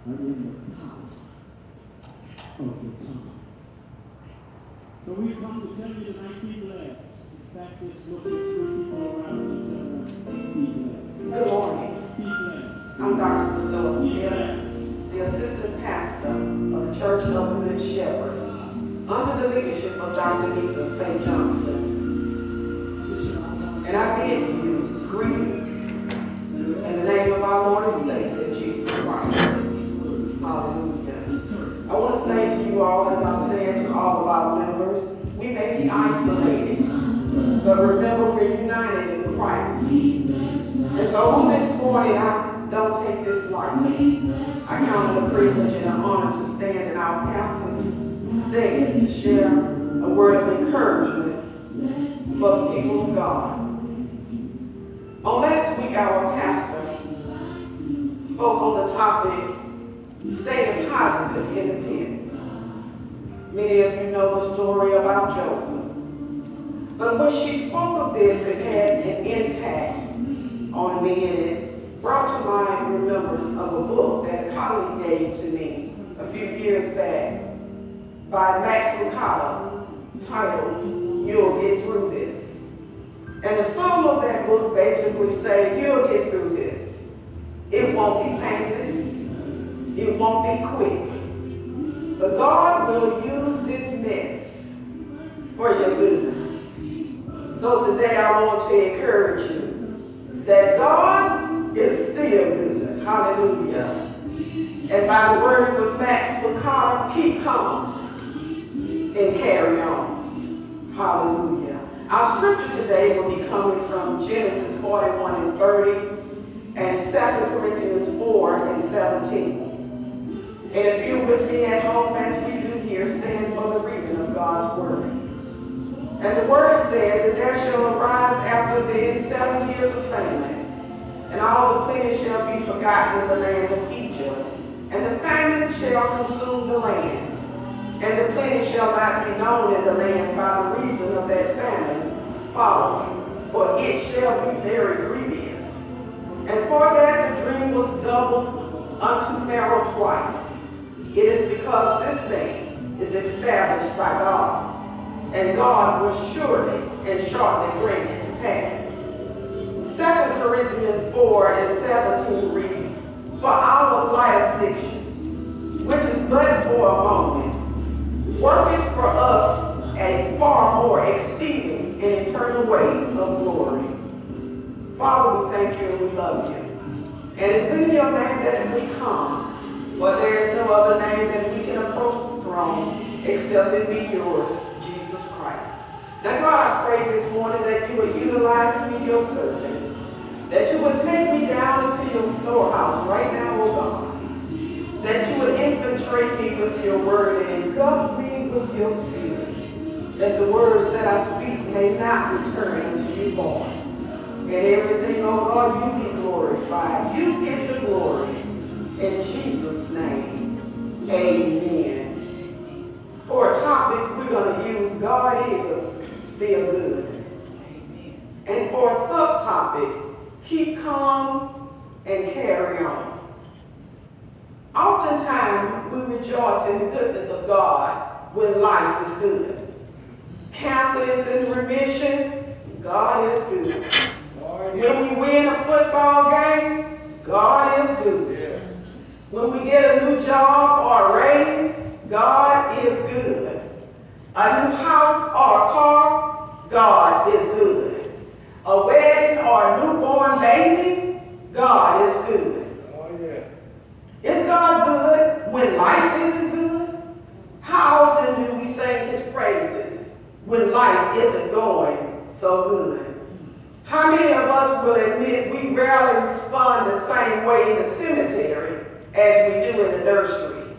are in the power of your tongue. So we come to tell you tonight, be blessed. Practice looking through people around each other. Be blessed. Good morning. Be blessed. I'm Dr. Priscilla Be Smith, blessed. the Assistant Pastor of the Church of the Good Shepherd, under the leadership of Dr. Nita Faye Johnson. And I bid you greetings in the name of our Lord and Savior, Jesus Christ. Hallelujah. I want to say to you all, as I've said to all of our members, we may be isolated, but remember we're united in Christ. And so on this morning, I don't take this lightly. I count it a privilege and an honor to stand in our pastor's stand to share a word of encouragement for the people of God. On last week, our pastor spoke on the topic, staying positive in the pen. Many of you know the story about Joseph. But when she spoke of this, it had an impact on me, and it brought to my remembrance of a book that a colleague gave to me a few years back by Max Lucado, titled, You'll Get Through This. And the sum of that book basically said, you'll get through this. It won't be painless. It won't be quick. But God will use this mess for your good. So today I want to encourage you that God is still good. Hallelujah. And by the words of Max Lucado, keep calm and carry on. Hallelujah. Our scripture today will be coming from Genesis 41 and 30 and 2 Corinthians 4 and 17. And if you're with me at home as we do here, stand for the reading of God's word. And the word says that there shall arise after them 7 years of famine, and all the plenty shall be forgotten in the land of Egypt, and the famine shall consume the land. And the plenty shall not be known in the land by the reason of that famine following, for it shall be very grievous. And for that the dream was doubled unto Pharaoh twice. It is because this thing is established by God, and God will surely and shortly bring it to pass. 2 Corinthians 4 and 17 reads, For our light afflictions, which is but for a moment, worketh for us a far more exceeding and eternal weight of glory. Father, we thank you and we love you. And it's in your name that we come, for there is no other name that we can approach the throne except it be yours, Jesus Christ. Now God, I pray this morning that you would utilize me, your servant, that you would take me down into your storehouse right now, oh God, that you would infiltrate me with your word and engulf me with your spirit, that the words that I speak may not return unto you void. And everything, oh God, you be glorified. You get the glory. In Jesus' name, amen. For a topic, we're going to use God is still good. And for a subtopic, keep calm and carry on. Oftentimes, we rejoice in the goodness of God when life is good. Cancer is in remission, God is good. When we win a football game, God is good. When we get a new job or a raise, God is good. A new house or a car, God is good. A wedding or a newborn baby, God is good. Is God good when life isn't good? How often do we sing his praises when life isn't going so good? How many of us will admit we rarely respond the same way in the cemetery as we do in the nursery?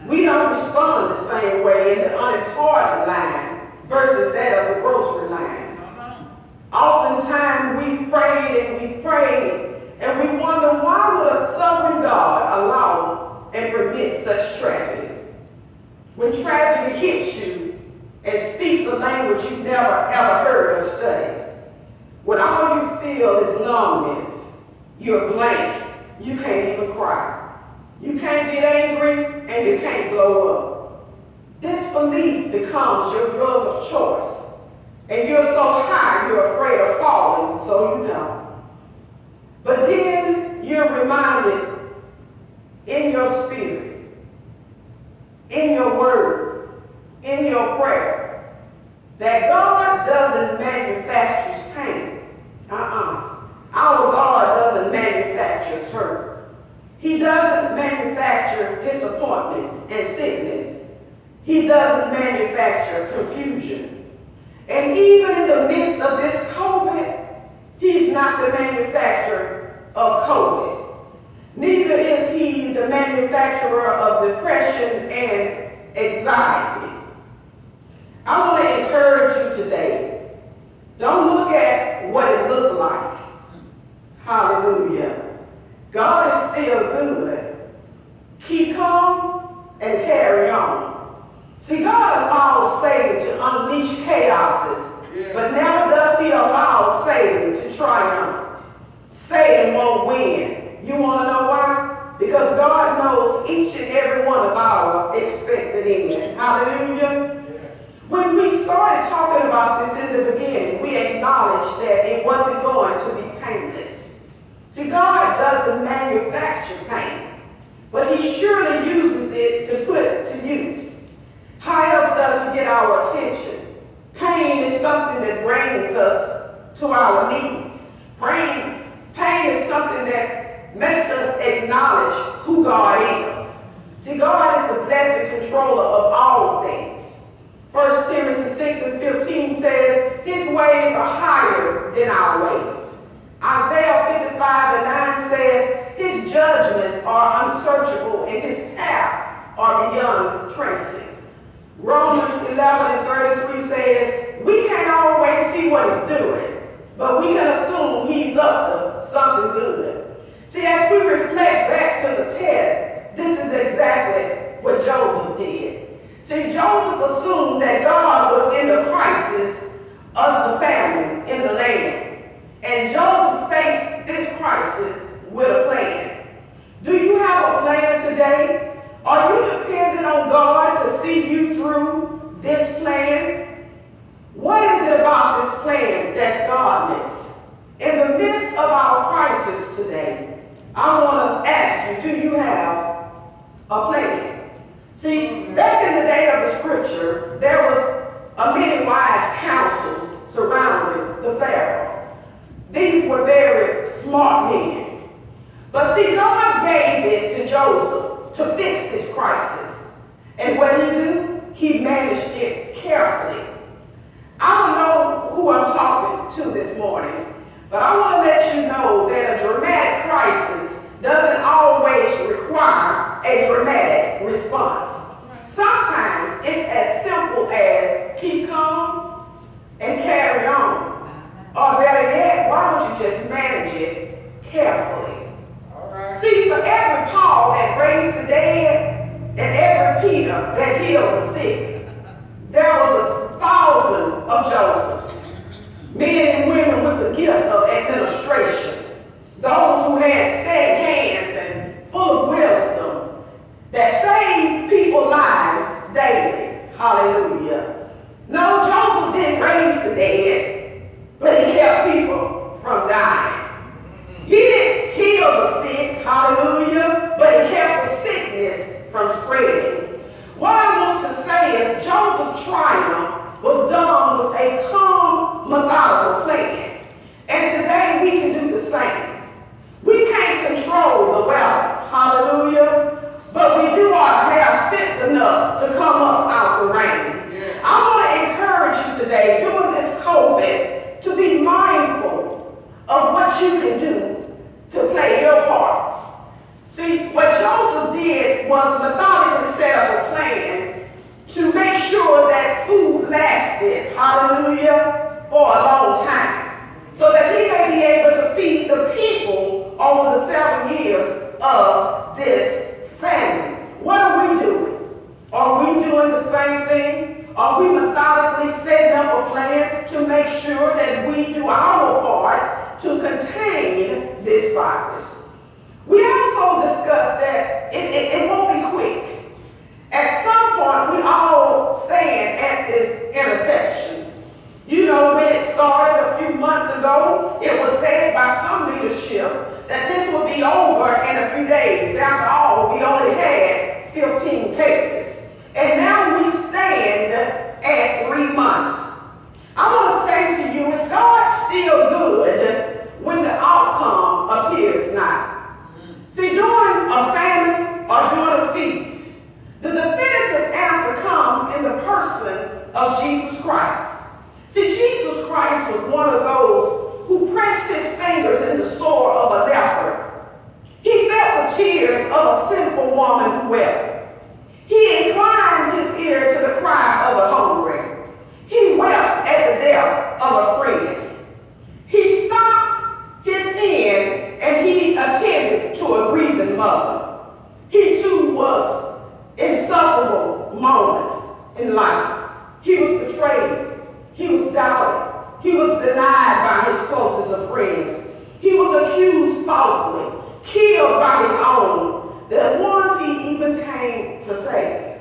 We don't respond the same way in the unemployment line versus that of the grocery line. Oftentimes we've prayed, and we wonder, why would a sovereign God allow and permit such tragedy? When tragedy hits you and speaks a language you've never ever heard or studied, when all you feel is numbness, you're blank, you can't even cry. You can't get angry and you can't blow up. Disbelief becomes your drug of choice. And you're so high, you're afraid of falling, so you don't. But then you're reminded in your spirit, in your word, in your prayer, that God doesn't manufacture pain. Our God doesn't manufacture hurt. He doesn't manufacture disappointments and sickness. He doesn't manufacture confusion. And even in the midst of this COVID, he's not the manufacturer of COVID. Neither is he the manufacturer of depression and anxiety. I want to encourage you today. Don't look at what it looked like. Hallelujah. God is still good. Keep calm and carry on. See, God allows Satan to unleash chaoses, but never does he allow Satan to triumph. Satan won't win. You want to know why? Because God knows each and every one of our expected end. Hallelujah. When we started talking about this in the beginning, we acknowledged that it wasn't going to be painless. See, God doesn't manufacture pain, but he surely uses it to put to use. How else does he get our attention? Pain is something that brings us to our knees. Pain is something that makes us acknowledge who God is. See, God is the blessed controller of all things. 1 Timothy 6:15 says, his ways are higher than our ways. Isaiah 55:9 says, his judgments are unsearchable and his paths are beyond tracing. Romans 11:33 says, we can't always see what he's doing, but we can assume he's up to something good. See, as we reflect back to the text, this is exactly what Joseph did. See, Joseph assumed that God was in the crisis of the famine in the land. And Joseph faced this crisis with a plan. Do you have a plan today? Are you dependent on God to see you through this plan? What is it about this plan that's godless? In the midst of our crisis today, I want to ask you, do you have a plan? See, back in the day of the scripture, there was many wise counsels surrounding the Pharaoh. These were very smart men. But see, God gave it to Joseph to fix this crisis. And what did he do? He managed it carefully. I don't know who I'm talking to this morning, but I want to let you know that a dramatic crisis doesn't always require a dramatic response. Sometimes it's as simple as keep calm and carry on. Or better yet, why don't you just manage it carefully? See, for every Paul that raised the dead and every Peter that healed the sick, there was 1,000 of Josephs, men and women with the gift of administration, those who had steady hands and full of wisdom that saved people's lives daily. Hallelujah. No, Joseph didn't raise the dead, but he kept people from dying. He didn't heal the sick, hallelujah, but he kept the sickness from spreading. What I want to say is Joseph's triumph was done with a calm, methodical plan. And today we can do the same. We can't control the weather, hallelujah, but we do ought to have sense enough to come up out the rain. I want to encourage you today, during this COVID, to be mindful of what you can do to play your part. See, what Joseph did was methodically set up a plan to make sure that food lasted, hallelujah, for a long time, so that he may be able to feed the people over the 7 years of this famine. What are we doing? Are we doing the same thing? Are we methodically setting up a plan to make sure that we do our part to contain this virus? We also discussed that it the tears of a sinful woman who wept. He inclined his ear to the cry of the hungry. He wept at the death of a friend. He stopped his pen and he attended to a grieving mother. He too was insufferable moments in life. He was betrayed. He was doubted. He was denied by his closest of friends. He was accused falsely, killed by his own, the ones he even came to save.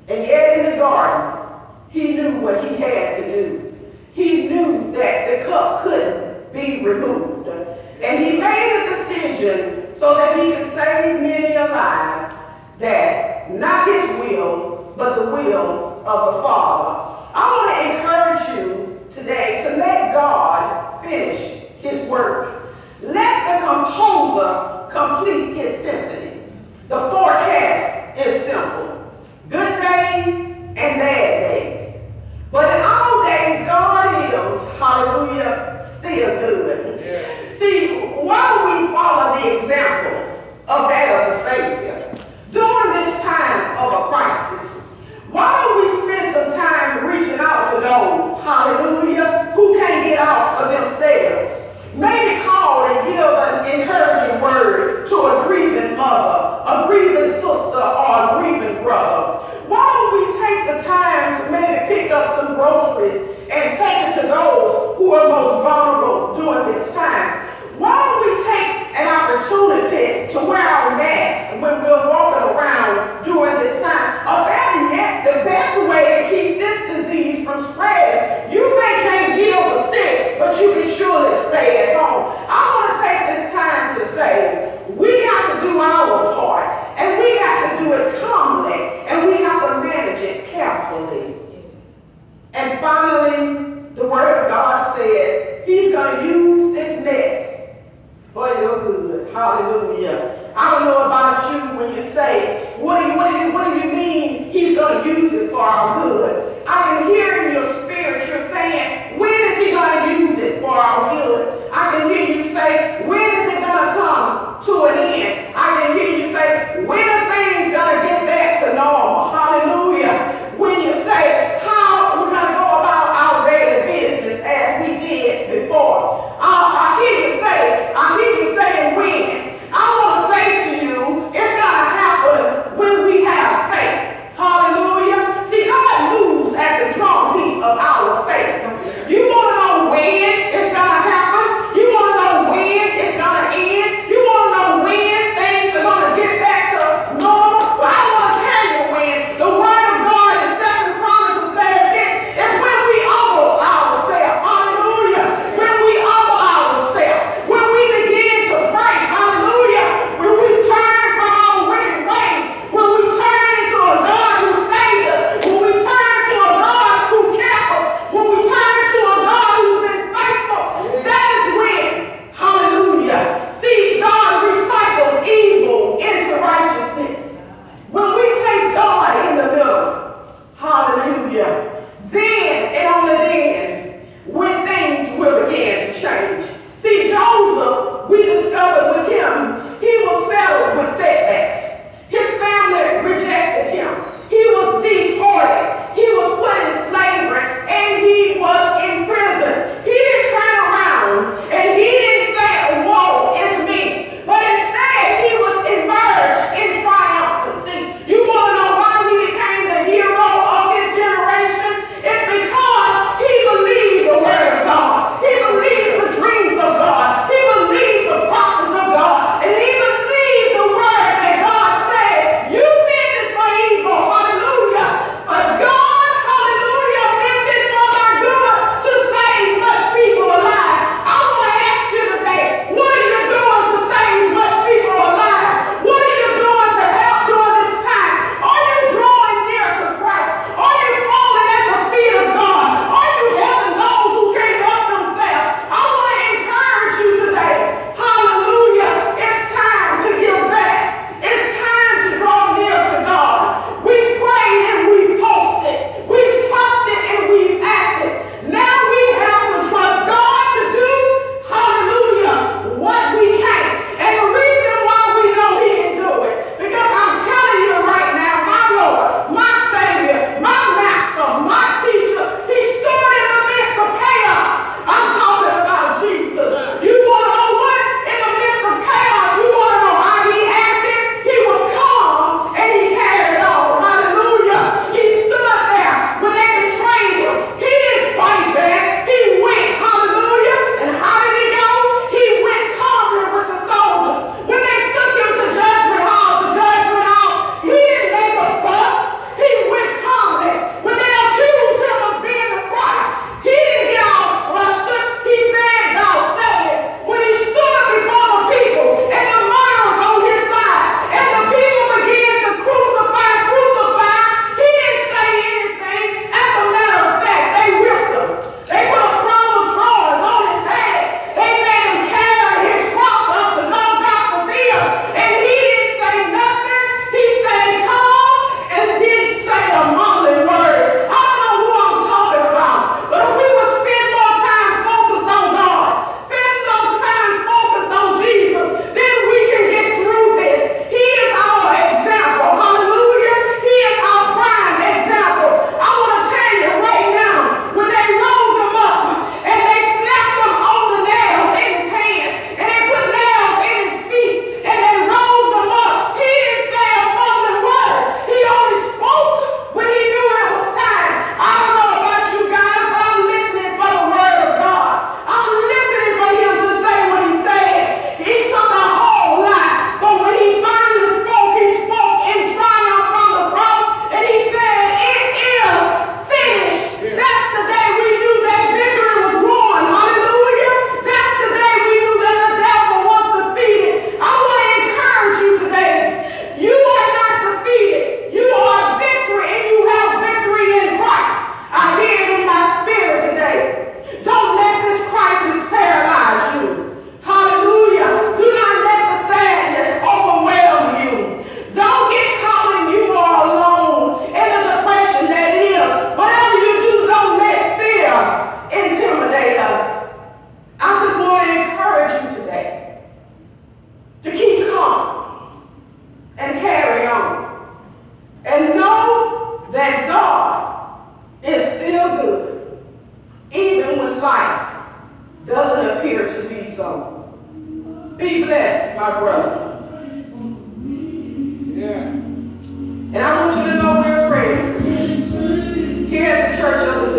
And yet in the garden, he knew what he had to do. He knew that the cup couldn't be removed. And he made a decision so that he could save many alive, that not his will, but the will of the Father. I want to encourage you today to let God finish his work. Let the composer complete his symphony. The forecast is simple. Good days and bad days. But in all days, God is, hallelujah, still good. Yeah. See, why don't we follow the example of that of the Savior? During this time of a crisis, why don't we spend some time reaching out to those, hallelujah, who can't get out for themselves? Maybe call and give an encouraging word to a grieving mother.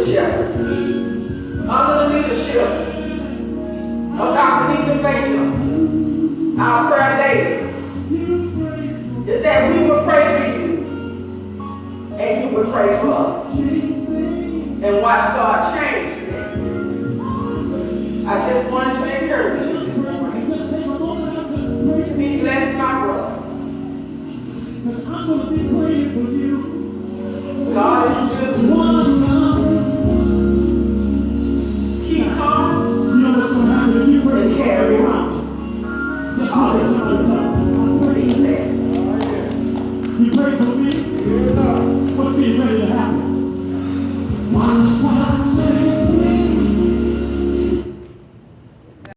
good shepherd. Under the leadership of Dr. Nita Faye Johnson, our prayer lady, is that we will pray for you and you will pray for us and watch God change things. I just wanted to encourage you this morning to be blessed, my brother. Because I'm going to be praying for you. God is good.